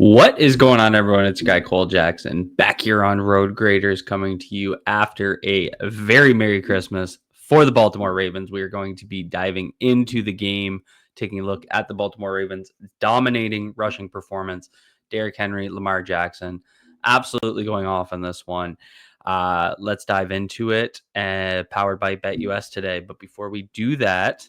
What is going on, everyone? It's your guy Cole Jackson back here on Road Graders, coming to you after a very Merry Christmas for the Baltimore Ravens. We are going to be diving into the game, taking a look at the Baltimore Ravens dominating rushing performance. Derrick Henry, Lamar Jackson, absolutely going off on this one. Let's dive into it. Powered by BetUS today. But before we do that,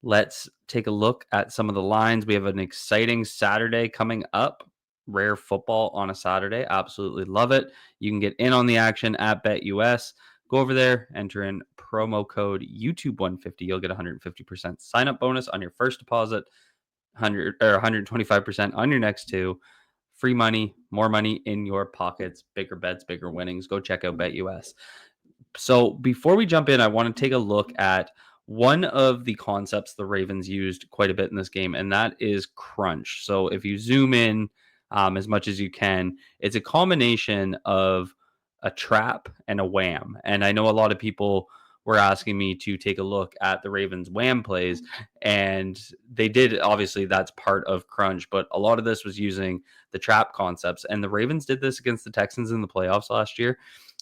let's take a look at some of the lines. We have an exciting Saturday coming up. Rare football on a Saturday. Absolutely love it. You can get in on the action at BetUS. Go over there, enter in promo code YouTube150. You'll get 150% sign up bonus on your first deposit, 100 or 125% on your next two. Free money, more money in your pockets, bigger bets, bigger winnings. Go check out BetUS. So before we jump in, I want to take a look at one of the concepts the Ravens used quite a bit in this game, and that is crunch. So if you zoom in as much as you can, it's a combination of a trap and a wham. And I know a lot of people were asking me to take a look at the Ravens wham plays, and they did. Obviously, that's part of crunch, but a lot of this was using the trap concepts. And the Ravens did this against the Texans in the playoffs last year.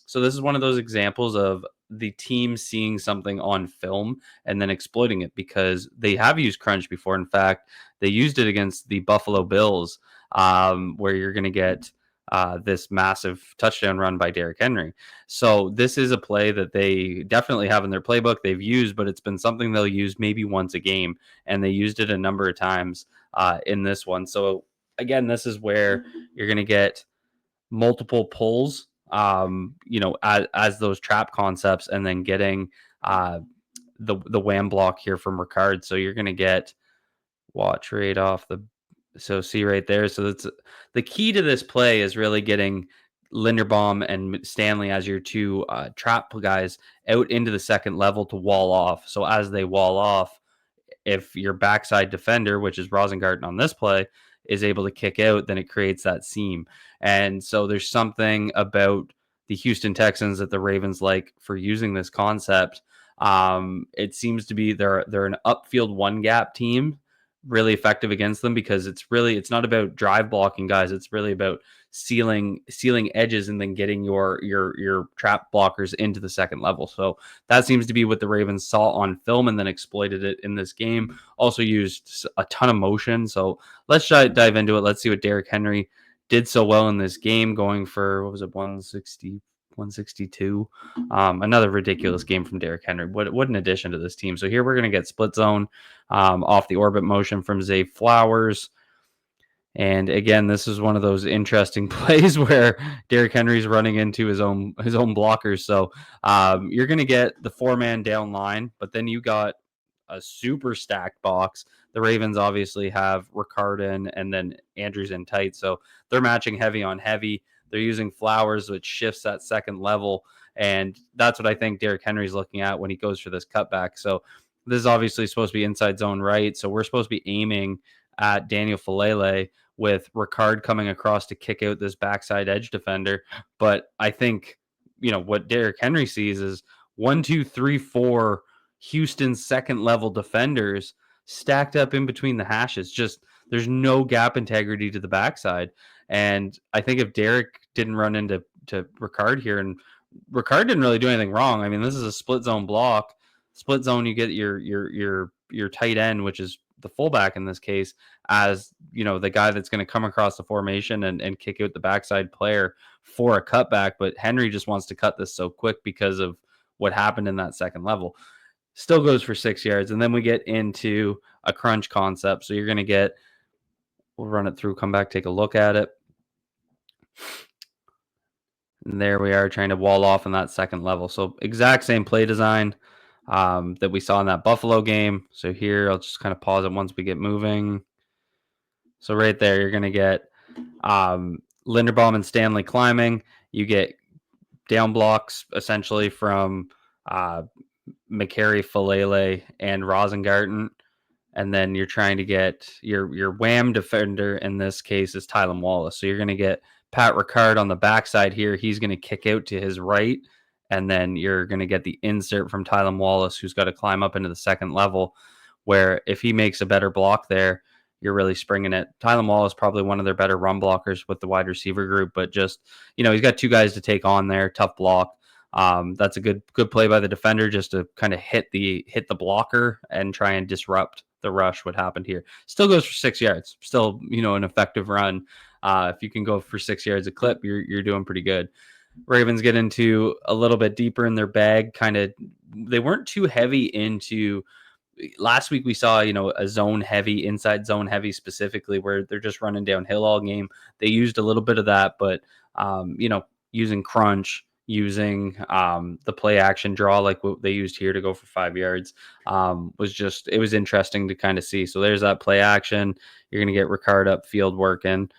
So this is one of those examples of the team seeing something on film and then exploiting it, because they have used crunch before. In fact, they used it against the Buffalo Bills, where you're going to get this massive touchdown run by Derrick Henry. So this is a play that they definitely have in their playbook. They've used, but it's been something they'll use maybe once a game, and they used it a number of times in this one. So again, this is where you're going to get multiple pulls, as those trap concepts, and then getting the wham block here from Ricard. So you're going to get watch right off the. So see right there. So that's the key to this play, is really getting Linderbaum and Stanley as your two trap guys out into the second level to wall off. So as they wall off, if your backside defender, which is Rosengarten on this play, is able to kick out, then it creates that seam. And so there's something about the Houston Texans that the Ravens like for using this concept. It seems to be they're an upfield one gap team, really effective against them, because it's not about drive blocking guys. It's really about sealing edges and then getting your trap blockers into the second level. So that seems to be what the Ravens saw on film and then exploited it in this game. Also used a ton of motion. So let's dive into it. Let's see what Derrick Henry did so well in this game, going for, what was it, 160, 162. Another ridiculous game from Derrick Henry. What an addition to this team. So here we're going to get split zone off the orbit motion from Zay Flowers. And again, this is one of those interesting plays where Derrick Henry's running into his own blockers. So you're going to get the 4-man down line, but then you got a super stacked box. The Ravens obviously have Ricard in, and then Andrews in tight. So they're matching heavy on heavy. They're using Flowers, which shifts that second level. And that's what I think Derrick Henry's looking at when he goes for this cutback. So this is obviously supposed to be inside zone right. So we're supposed to be aiming at Daniel Falele, with Ricard coming across to kick out this backside edge defender. But I think, what Derrick Henry sees is 1, 2, 3, 4 Houston second level defenders stacked up in between the hashes. Just there's no gap integrity to the backside. And I think if Derrick didn't run into Ricard here, and Ricard didn't really do anything wrong. I mean, this is a split zone block. Split zone, you get your tight end, which is the fullback in this case, as the guy that's going to come across the formation and kick out the backside player for a cutback. But Henry just wants to cut this so quick because of what happened in that second level. Still goes for 6 yards. And then we get into a crunch concept. So you're going to get, we'll run it through, come back, take a look at it. And there we are, trying to wall off in that second level. So exact same play design that we saw in that Buffalo game. So here, I'll just kind of pause it once we get moving. So right there, you're going to get Linderbaum and Stanley climbing. You get down blocks essentially from McCary, Falele, and Rosengarten. And then you're trying to get your wham defender, in this case, is Tylan Wallace. So you're going to get Pat Ricard on the backside here. He's going to kick out to his right. And then you're going to get the insert from Tylan Wallace, who's got to climb up into the second level, where if he makes a better block there, you're really springing it. Tylan Wall is probably one of their better run blockers with the wide receiver group, but just, he's got two guys to take on there. Tough block. That's a good play by the defender just to kind of hit the blocker and try and disrupt the rush. What happened here? Still goes for 6 yards. Still, an effective run. If you can go for 6 yards a clip, you're doing pretty good. Ravens get into a little bit deeper in their bag. They weren't too heavy into. Last week we saw, a zone heavy, inside zone heavy specifically, where they're just running downhill all game. They used a little bit of that, but using crunch, using the play action draw like what they used here to go for 5 yards it was interesting to kind of see. So there's that play action. You're going to get Ricard upfield working.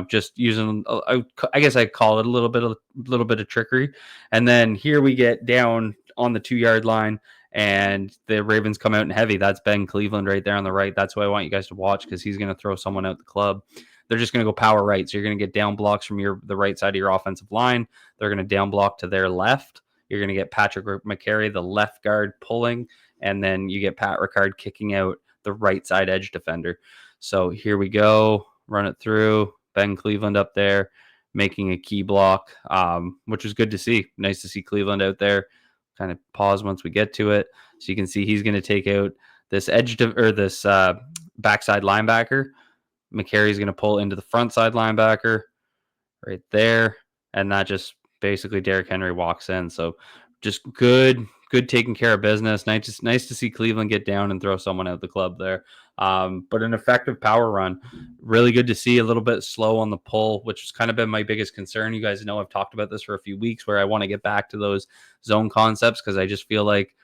Just using, I guess I call it a little bit of trickery. And then here we get down on the 2-yard line, and the Ravens come out in heavy. That's Ben Cleveland right there on the right. That's who I want you guys to watch, because he's going to throw someone out the club. They're just going to go power right. So you're going to get down blocks from the right side of your offensive line. They're going to down block to their left. You're going to get Patrick McCary, the left guard, pulling, and then you get Pat Ricard kicking out the right side edge defender. So here we go. Run it through. Ben Cleveland up there making a key block, which was good to see. Nice to see Cleveland out there. Kind of pause once we get to it. So you can see he's going to take out this this backside linebacker. McCary's going to pull into the front side linebacker right there. And that just basically Derrick Henry walks in. So just good taking care of business. Nice to see Cleveland get down and throw someone out the club there. But an effective power run. Really good to see. A little bit slow on the pull, which has kind of been my biggest concern. You guys know I've talked about this for a few weeks, where I want to get back to those zone concepts, because I just feel like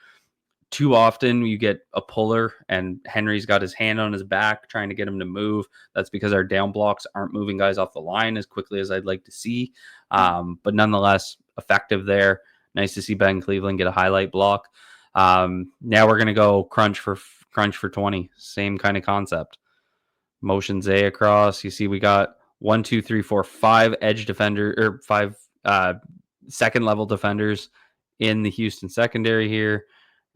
too often you get a puller and Henry's got his hand on his back trying to get him to move. That's because our down blocks aren't moving guys off the line as quickly as I'd like to see. But nonetheless, effective there. Nice to see Ben Cleveland get a highlight block. Now we're going to go crunch for 20. Same kind of concept. Motion Zay across. You see we got 1, 2, 3, 4, 5 edge defender, or 5 second level defenders in the Houston secondary here.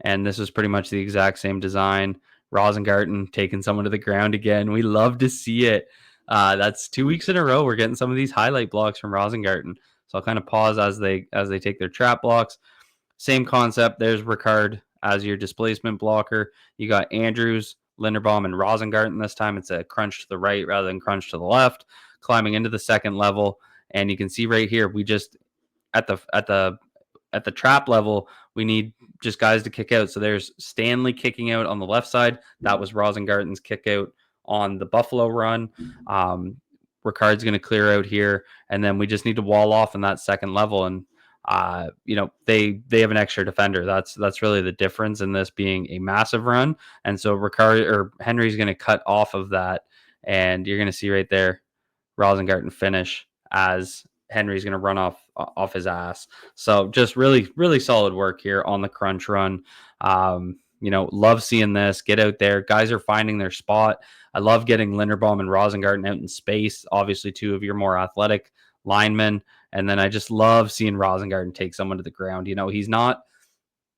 And this is pretty much the exact same design. Rosengarten taking someone to the ground again. We love to see it. That's 2 weeks in a row we're getting some of these highlight blocks from Rosengarten. So I'll kind of pause as they take their trap blocks. Same concept. There's Ricard as your displacement blocker. You got Andrews, Linderbaum, and Rosengarten this time. It's a crunch to the right rather than crunch to the left, climbing into the second level. And you can see right here, we just at the trap level, we need just guys to kick out. So there's Stanley kicking out on the left side. That was Rosengarten's kick out on the Buffalo run. Ricard's going to clear out here, and then we just need to wall off in that second level. And they have an extra defender. That's really the difference in this being a massive run. And so Henry's going to cut off of that, and you're going to see right there Rosengarten finish as Henry's going to run off his ass. So just really, really solid work here on the crunch run. Love seeing this. Get out there. Guys are finding their spot. I love getting Linderbaum and Rosengarten out in space. Obviously, two of your more athletic linemen. And then I just love seeing Rosengarten take someone to the ground. He's not,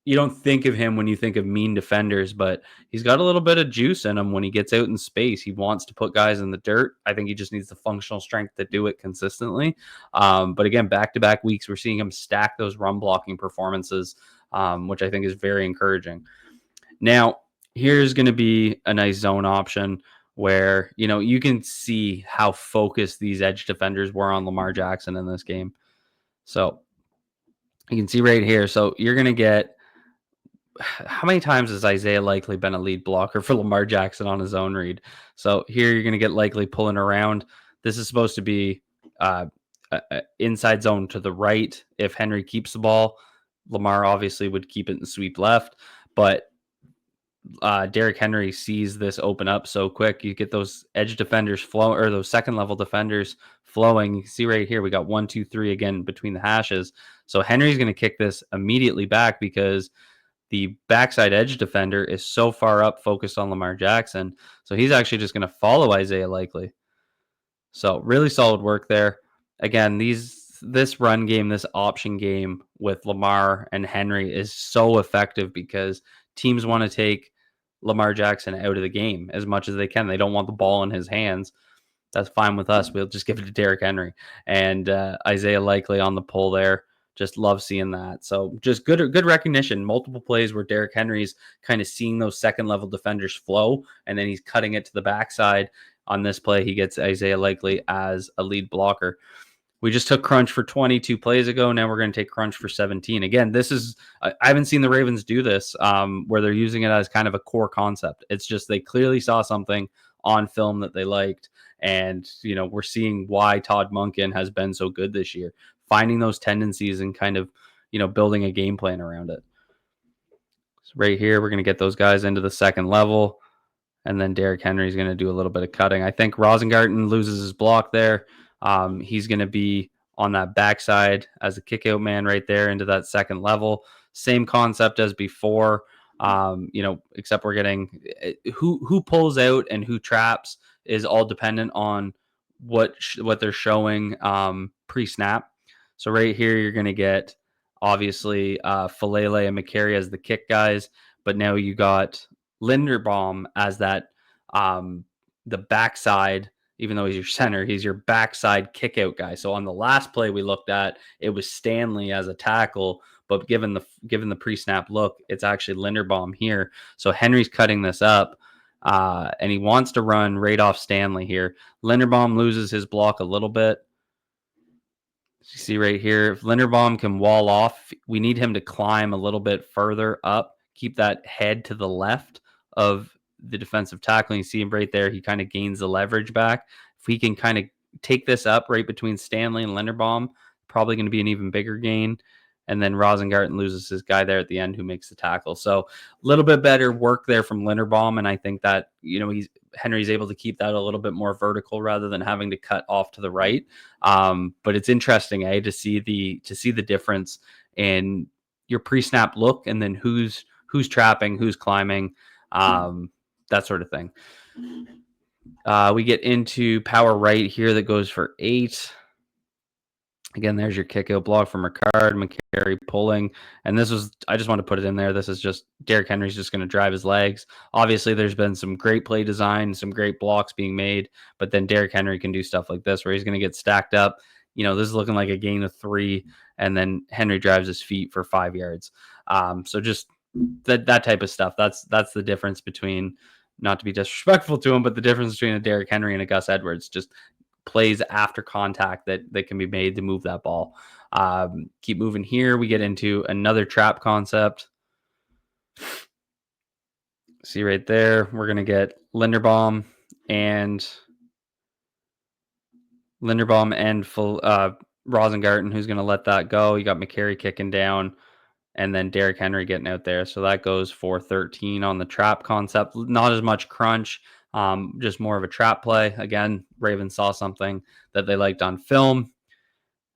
you don't think of him when you think of mean defenders, but he's got a little bit of juice in him when he gets out in space. He wants to put guys in the dirt. I think he just needs the functional strength to do it consistently. But again, back-to-back weeks, we're seeing him stack those run blocking performances, which I think is very encouraging. Now, here's going to be a nice zone option where, you can see how focused these edge defenders were on Lamar Jackson in this game. So you can see right here. So you're going to get, how many times has Isaiah Likely been a lead blocker for Lamar Jackson on his own read? So here you're going to get Likely pulling around. This is supposed to be inside zone to the right. If Henry keeps the ball, Lamar obviously would keep it and sweep left. But Derrick Henry sees this open up so quick. You get those edge defenders flow, or those second level defenders flowing. You can see right here, we got 1, 2, 3 again between the hashes. So Henry's going to kick this immediately back because the backside edge defender is so far up focused on Lamar Jackson. So he's actually just going to follow Isaiah Likely. So really solid work there. Again, this run game, this option game with Lamar and Henry is so effective because teams want to take Lamar Jackson out of the game as much as they can. They don't want the ball in his hands. That's fine with us. We'll just give it to Derrick Henry and Isaiah Likely on the pull there. Just love seeing that. So just good recognition. Multiple plays where Derrick Henry's kind of seeing those second level defenders flow, and then he's cutting it to the backside. On this play, he gets Isaiah Likely as a lead blocker. We just took crunch for 22 plays ago. Now we're going to take crunch for 17. Again, this is, I haven't seen the Ravens do this where they're using it as kind of a core concept. It's just they clearly saw something on film that they liked. And, we're seeing why Todd Monken has been so good this year, finding those tendencies and kind of, building a game plan around it. So right here, we're going to get those guys into the second level. And then Derrick Henry is going to do a little bit of cutting. I think Rosengarten loses his block there. He's going to be on that backside as a kick-out man right there into that second level. Same concept as before, except we're getting who pulls out and who traps is all dependent on what they're showing pre-snap. So right here, you're going to get obviously Falele and McCary as the kick guys, but now you got Linderbaum as that the backside, even though he's your center, he's your backside kick out guy. So on the last play we looked at, it was Stanley as a tackle, but given the pre-snap look, it's actually Linderbaum here. So Henry's cutting this up. And he wants to run right off Stanley here. Linderbaum loses his block a little bit. You see right here, if Linderbaum can wall off, we need him to climb a little bit further up, keep that head to the left of the defensive tackle. You see him right there. He kind of gains the leverage back. If we can kind of take this up right between Stanley and Linderbaum, probably going to be an even bigger gain. And then Rosengarten loses his guy there at the end who makes the tackle. So a little bit better work there from Linderbaum. And I think that, Henry's able to keep that a little bit more vertical rather than having to cut off to the right. But it's interesting, to see the difference in your pre-snap look and then who's trapping, who's climbing, that sort of thing. We get into power right here that goes for 8. Again, there's your kick out block from Ricard, McCary pulling. And I just want to put it in there. This is just Derrick Henry's just going to drive his legs. Obviously, there's been some great play design, some great blocks being made, but then Derrick Henry can do stuff like this where he's going to get stacked up. This is looking like a gain of 3, and then Henry drives his feet for 5 yards. So just that type of stuff. That's the difference between, not to be disrespectful to him, but the difference between a Derrick Henry and a Gus Edwards. Just plays after contact that can be made to move that ball. Keep moving here. We get into another trap concept. See right there, we're going to get Linderbaum and Rosengarten, who's going to let that go. You got McCary kicking down, and then Derrick Henry getting out there. So that goes for 13 on the trap concept. Not as much crunch. Just more of a trap play. Again, Ravens saw something that they liked on film.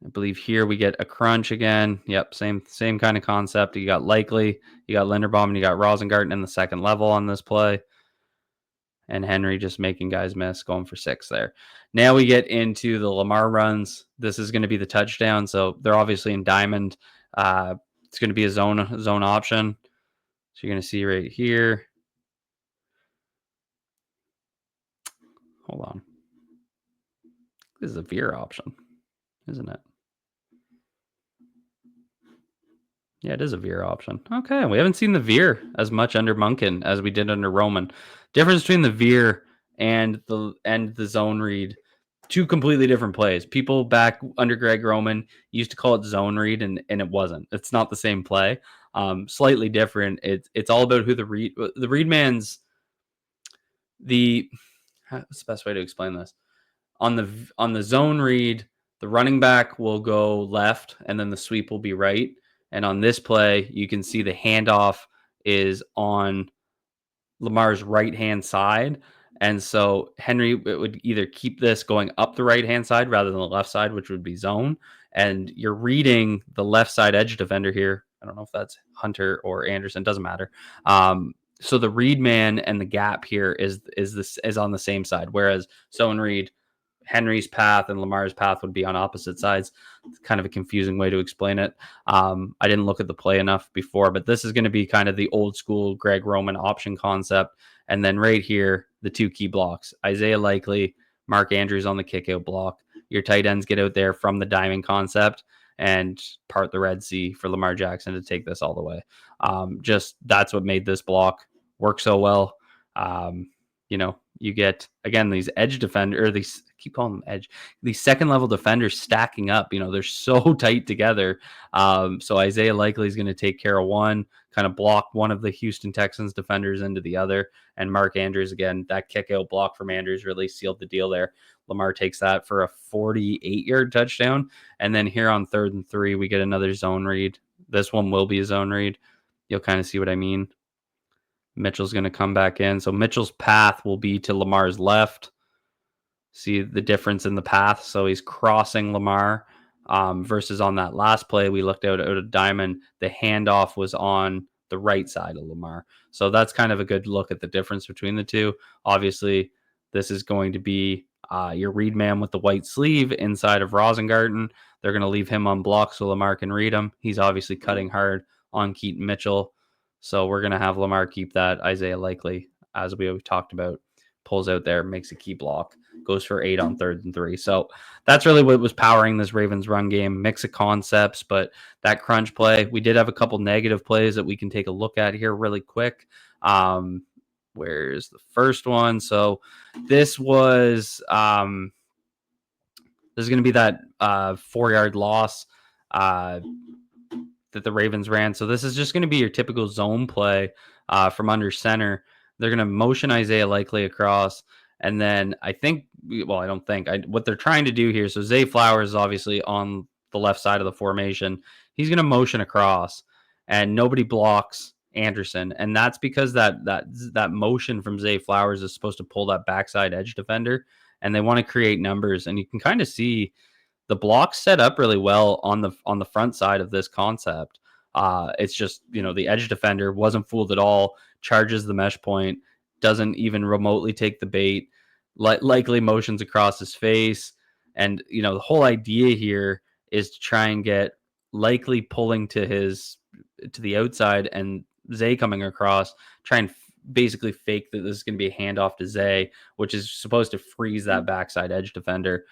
I believe here we get a crunch again. Yep, same kind of concept. You got Likely, you got Linderbaum, and you got Rosengarten in the second level on this play. And Henry just making guys miss, going for 6 there. Now we get into the Lamar runs. This is going to be the touchdown. So they're obviously in diamond. It's going to be a zone option. So you're going to see right here. Hold on. This is a veer option, isn't it? Yeah, it is a veer option. Okay, we haven't seen the veer as much under Monken as we did under Roman. Difference between the veer and the zone read, 2 completely different plays. People back under Greg Roman used to call it zone read, and it wasn't. It's not the same play. Slightly different. It's all about who the read man's what's the best way to explain this? On the zone read, the running back will go left and then the sweep will be right. And on this play, you can see the handoff is on Lamar's right-hand side. And so Henry would either keep this going up the right-hand side rather than the left side, which would be zone. And you're reading the left side edge defender here. I don't know if that's Hunter or Anderson. Doesn't matter. So the read man and the gap here is on the same side. Whereas zone read, Henry's path and Lamar's path would be on opposite sides. It's kind of a confusing way to explain it. I didn't look at the play enough before, but this is going to be kind of the old school Greg Roman option concept. And then right here, the two key blocks, Isaiah Likely, Mark Andrews on the kick out block. Your tight ends get out there from the diamond concept and part the Red Sea for Lamar Jackson to take this all the way. Just that's what made this block work so well. You get, again, these edge defender, or these, I keep calling them edge, these second level defenders stacking up. They're so tight together. So Isaiah Likely is going to take care of one, kind of block one of the Houston Texans defenders into the other. And Mark Andrews, again, that kick out block from Andrews really sealed the deal there. Lamar takes that for a 48-yard touchdown. And then here on 3rd and 3, we get another zone read. This one will be a zone read. You'll kind of see what I mean. Mitchell's going to come back in. So Mitchell's path will be to Lamar's left. See the difference in the path. So he's crossing Lamar versus on that last play, we looked out of diamond. The handoff was on the right side of Lamar. So that's kind of a good look at the difference between the two. Obviously, this is going to be your read man with the white sleeve inside of Rosengarten. They're going to leave him on block so Lamar can read him. He's obviously cutting hard on Keaton Mitchell. So we're going to have Lamar keep that. Isaiah Likely, as we talked about, pulls out there, makes a key block, goes for 8 on 3rd and 3. So that's really what was powering this Ravens run game. Mix of concepts, but that crunch play, we did have a couple negative plays that we can take a look at here really quick. Where's the first one? So this was this is going to be that 4-yard loss that the Ravens ran. So this is just going to be your typical zone play from under center. They're going to motion Isaiah Likely across. And then what they're trying to do here. So Zay Flowers is obviously on the left side of the formation. He's going to motion across and nobody blocks Anderson. And that's because that motion from Zay Flowers is supposed to pull that backside edge defender. And they want to create numbers. And you can kind of see the blocks set up really well on the front side of this concept. It's just, the edge defender wasn't fooled at all, charges the mesh point, doesn't even remotely take the bait, likely motions across his face. And, the whole idea here is to try and get Likely pulling to the outside and Zay coming across, try and basically fake that this is going to be a handoff to Zay, which is supposed to freeze that backside edge defender.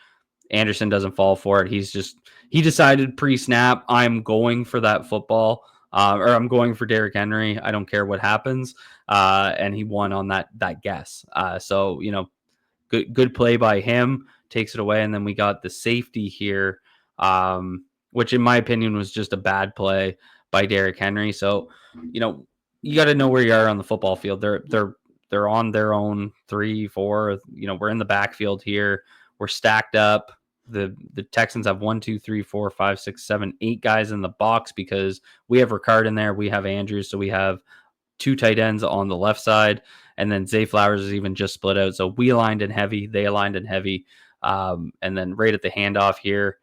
Anderson doesn't fall for it. He decided pre-snap, I'm going for that football, or I'm going for Derrick Henry. I don't care what happens. And he won on that guess. So, good play by him, takes it away. And then we got the safety here, which in my opinion was just a bad play by Derrick Henry. So, you got to know where you are on the football field. They're on their own 3, 4, we're in the backfield here. We're stacked up. The Texans have 1, 2, 3, 4, 5, 6, 7, 8 guys in the box because we have Ricard in there. We have Andrews. So we have 2 tight ends on the left side. And then Zay Flowers is even just split out. So we aligned in heavy. They aligned in heavy. And then right at the handoff here,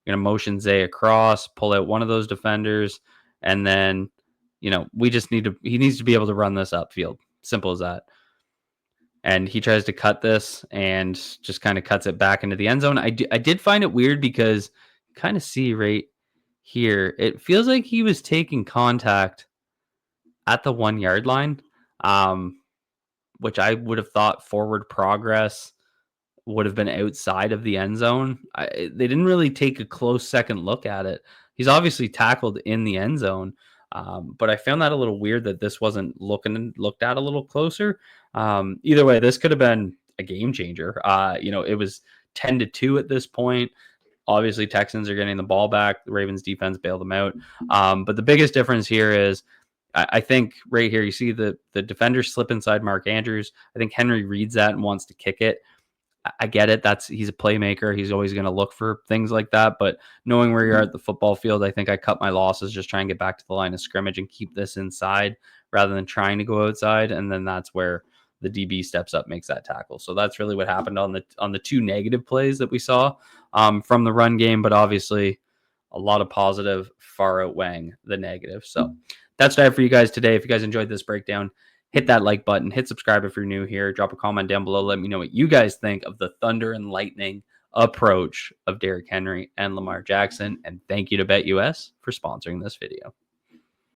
going to motion Zay across, pull out one of those defenders. And then, he needs to be able to run this upfield. Simple as that. And he tries to cut this and just kind of cuts it back into the end zone. I did find it weird because you kind of see right here, it feels like he was taking contact at the 1-yard line, which I would have thought forward progress would have been outside of the end zone. They didn't really take a close second look at it. He's obviously tackled in the end zone. But I found that a little weird that this wasn't looked at a little closer. Either way, this could have been a game changer. It was 10-2 at this point. Obviously, Texans are getting the ball back. The Ravens defense bailed them out. But the biggest difference here is I think right here, you see the defender slip inside Mark Andrews. I think Henry reads that and wants to kick it. I get it. He's a playmaker. He's always going to look for things like that. But knowing where you're at the football field, I think I cut my losses, just try and get back to the line of scrimmage and keep this inside rather than trying to go outside. And then that's where the DB steps up, makes that tackle. So that's really what happened on the 2 negative plays that we saw from the run game. But obviously a lot of positive far outweighing the negative. So that's what I have for you guys today. If you guys enjoyed this breakdown, hit that like button, hit subscribe if you're new here, drop a comment down below. Let me know what you guys think of the thunder and lightning approach of Derrick Henry and Lamar Jackson. And thank you to BetUS for sponsoring this video.